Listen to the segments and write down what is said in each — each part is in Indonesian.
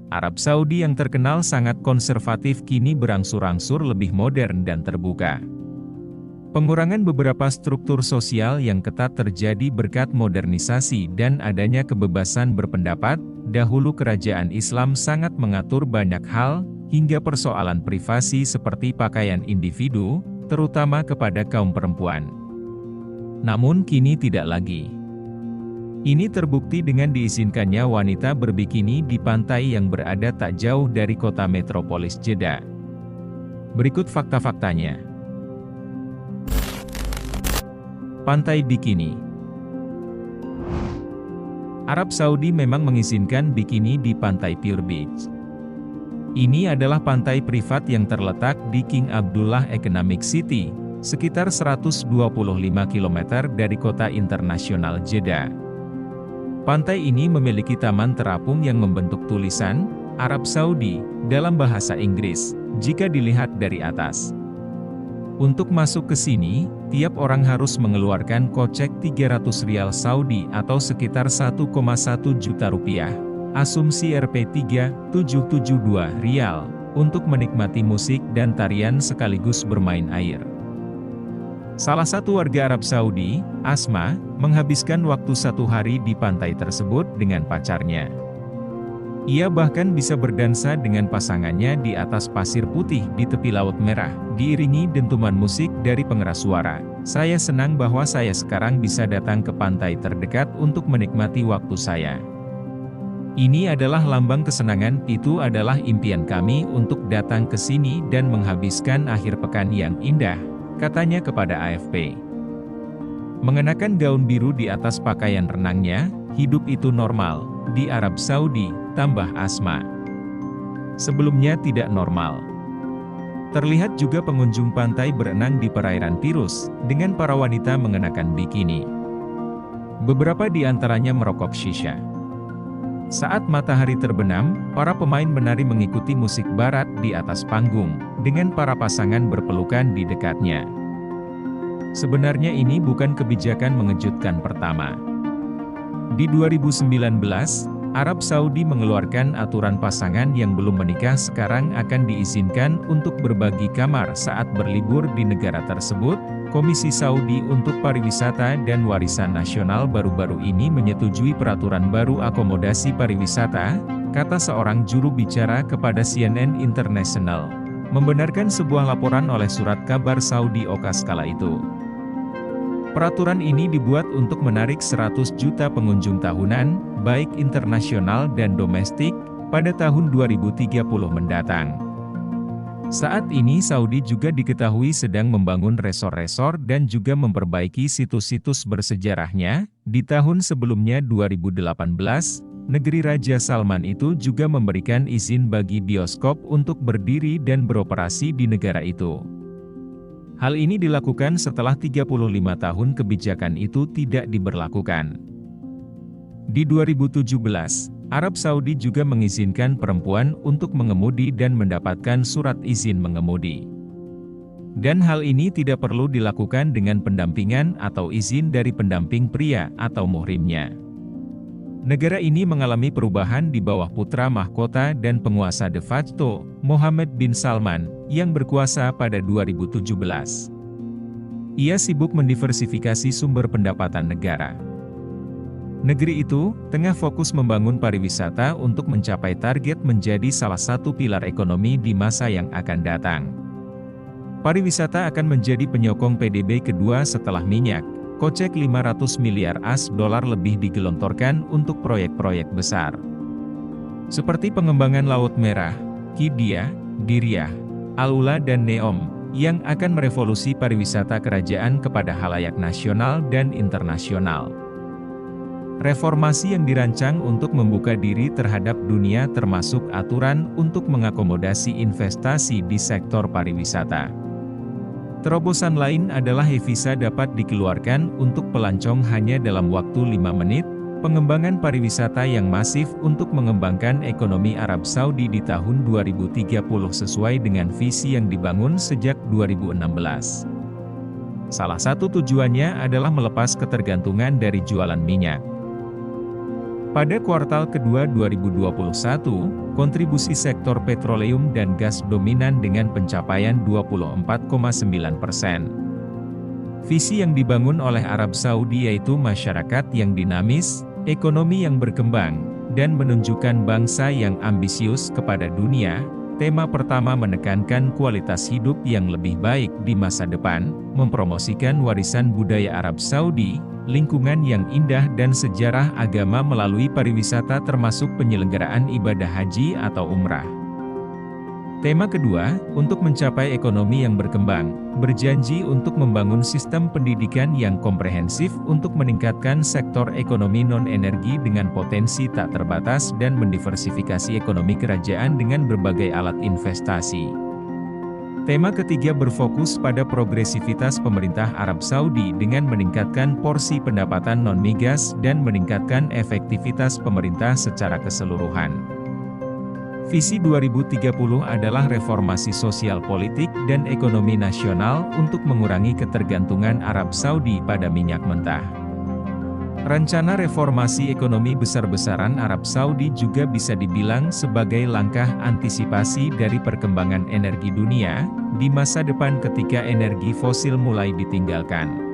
Arab Saudi yang terkenal sangat konservatif kini berangsur-angsur lebih modern dan terbuka. Pengurangan beberapa struktur sosial yang ketat terjadi berkat modernisasi dan adanya kebebasan berpendapat. Dahulu kerajaan Islam sangat mengatur banyak hal, hingga persoalan privasi seperti pakaian individu, terutama kepada kaum perempuan. Namun kini tidak lagi. Ini terbukti dengan diizinkannya wanita berbikini di pantai yang berada tak jauh dari kota metropolis Jeddah. Berikut fakta-faktanya. Pantai bikini. Arab Saudi memang mengizinkan bikini di pantai Pure Beach. Ini adalah pantai privat yang terletak di King Abdullah Economic City, sekitar 125 km dari kota internasional Jeddah. Pantai ini memiliki taman terapung yang membentuk tulisan Arab Saudi dalam bahasa Inggris jika dilihat dari atas. Untuk masuk ke sini, tiap orang harus mengeluarkan kocek 300 rial Saudi atau sekitar 1,1 juta rupiah, asumsi Rp 3.772 rial, untuk menikmati musik dan tarian sekaligus bermain air. Salah satu warga Arab Saudi, Asma, menghabiskan waktu 1 hari di pantai tersebut dengan pacarnya. Ia bahkan bisa berdansa dengan pasangannya di atas pasir putih di tepi Laut Merah, diiringi dentuman musik dari pengeras suara. Saya senang bahwa saya sekarang bisa datang ke pantai terdekat untuk menikmati waktu saya. Ini adalah lambang kesenangan, itu adalah impian kami untuk datang ke sini dan menghabiskan akhir pekan yang indah, katanya kepada AFP. Mengenakan gaun biru di atas pakaian renangnya, hidup itu normal, di Arab Saudi, tambah Asma. Sebelumnya tidak normal. Terlihat juga pengunjung pantai berenang di perairan Tirus, dengan para wanita mengenakan bikini. Beberapa di antaranya merokok shisha. Saat matahari terbenam, para pemain menari mengikuti musik barat di atas panggung, dengan para pasangan berpelukan di dekatnya. Sebenarnya ini bukan kebijakan mengejutkan pertama. Di 2019, Arab Saudi mengeluarkan aturan pasangan yang belum menikah sekarang akan diizinkan untuk berbagi kamar saat berlibur di negara tersebut. Komisi Saudi untuk Pariwisata dan Warisan Nasional baru-baru ini menyetujui peraturan baru akomodasi pariwisata, kata seorang juru bicara kepada CNN International, membenarkan sebuah laporan oleh surat kabar Saudi Okas kala itu. Peraturan ini dibuat untuk menarik 100 juta pengunjung tahunan, baik internasional dan domestik, pada tahun 2030 mendatang. Saat ini Saudi juga diketahui sedang membangun resor-resor dan juga memperbaiki situs-situs bersejarahnya. Di tahun sebelumnya 2018, negeri Raja Salman itu juga memberikan izin bagi bioskop untuk berdiri dan beroperasi di negara itu. Hal ini dilakukan setelah 35 tahun kebijakan itu tidak diberlakukan. Di 2017, Arab Saudi juga mengizinkan perempuan untuk mengemudi dan mendapatkan surat izin mengemudi. Dan hal ini tidak perlu dilakukan dengan pendampingan atau izin dari pendamping pria atau muhrimnya. Negara ini mengalami perubahan di bawah putra mahkota dan penguasa de facto, Mohammed bin Salman, yang berkuasa pada 2017. Ia sibuk mendiversifikasi sumber pendapatan negara. Negeri itu tengah fokus membangun pariwisata untuk mencapai target menjadi salah satu pilar ekonomi di masa yang akan datang. Pariwisata akan menjadi penyokong PDB kedua setelah minyak. Kocek 500 miliar $, lebih digelontorkan untuk proyek-proyek besar. Seperti pengembangan Laut Merah, Qiddiya, Diriyah, Al-Ula dan Neom, yang akan merevolusi pariwisata kerajaan kepada halayak nasional dan internasional. Reformasi yang dirancang untuk membuka diri terhadap dunia termasuk aturan untuk mengakomodasi investasi di sektor pariwisata. Terobosan lain adalah e-visa dapat dikeluarkan untuk pelancong hanya dalam waktu 5 menit, pengembangan pariwisata yang masif untuk mengembangkan ekonomi Arab Saudi di tahun 2030 sesuai dengan visi yang dibangun sejak 2016. Salah satu tujuannya adalah melepas ketergantungan dari jualan minyak. Pada kuartal kedua 2021, kontribusi sektor petroleum dan gas dominan dengan pencapaian 24,9%. Visi yang dibangun oleh Arab Saudi yaitu masyarakat yang dinamis, ekonomi yang berkembang, dan menunjukkan bangsa yang ambisius kepada dunia. Tema pertama menekankan kualitas hidup yang lebih baik di masa depan, mempromosikan warisan budaya Arab Saudi, lingkungan yang indah dan sejarah agama melalui pariwisata termasuk penyelenggaraan ibadah haji atau umrah. Tema kedua, untuk mencapai ekonomi yang berkembang, berjanji untuk membangun sistem pendidikan yang komprehensif untuk meningkatkan sektor ekonomi non-energi dengan potensi tak terbatas dan mendiversifikasi ekonomi kerajaan dengan berbagai alat investasi. Tema ketiga berfokus pada progresivitas pemerintah Arab Saudi dengan meningkatkan porsi pendapatan non-migas dan meningkatkan efektivitas pemerintah secara keseluruhan. Visi 2030 adalah reformasi sosial politik dan ekonomi nasional untuk mengurangi ketergantungan Arab Saudi pada minyak mentah. Rencana reformasi ekonomi besar-besaran Arab Saudi juga bisa dibilang sebagai langkah antisipasi dari perkembangan energi dunia di masa depan ketika energi fosil mulai ditinggalkan.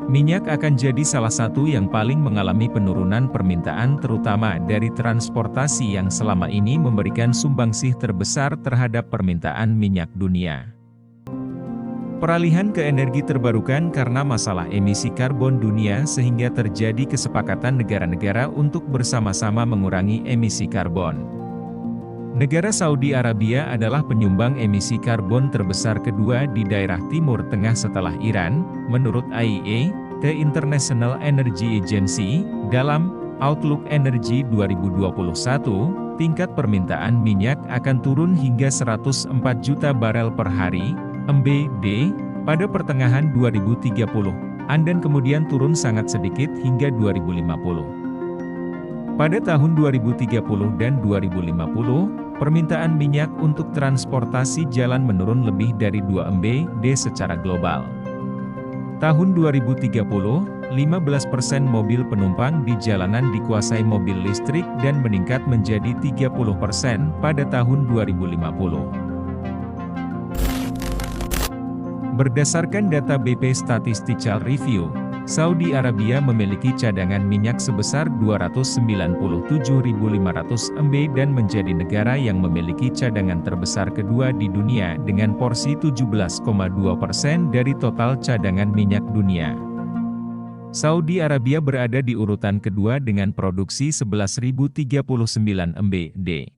Minyak akan jadi salah satu yang paling mengalami penurunan permintaan terutama dari transportasi yang selama ini memberikan sumbangsih terbesar terhadap permintaan minyak dunia. Peralihan ke energi terbarukan karena masalah emisi karbon dunia sehingga terjadi kesepakatan negara-negara untuk bersama-sama mengurangi emisi karbon. Negara Saudi Arabia adalah penyumbang emisi karbon terbesar kedua di daerah Timur Tengah setelah Iran, menurut IEA, The International Energy Agency. Dalam Outlook Energy 2021, tingkat permintaan minyak akan turun hingga 104 juta barel per hari, MBD, pada pertengahan 2030, dan kemudian turun sangat sedikit hingga 2050. Pada tahun 2030 dan 2050, permintaan minyak untuk transportasi jalan menurun lebih dari 2 MBD secara global. Tahun 2030, 15% mobil penumpang di jalanan dikuasai mobil listrik dan meningkat menjadi 30% pada tahun 2050. Berdasarkan data BP Statistical Review, Saudi Arabia memiliki cadangan minyak sebesar 297.500 MB dan menjadi negara yang memiliki cadangan terbesar kedua di dunia dengan porsi 17,2% dari total cadangan minyak dunia. Saudi Arabia berada di urutan kedua dengan produksi 11.039 MBD.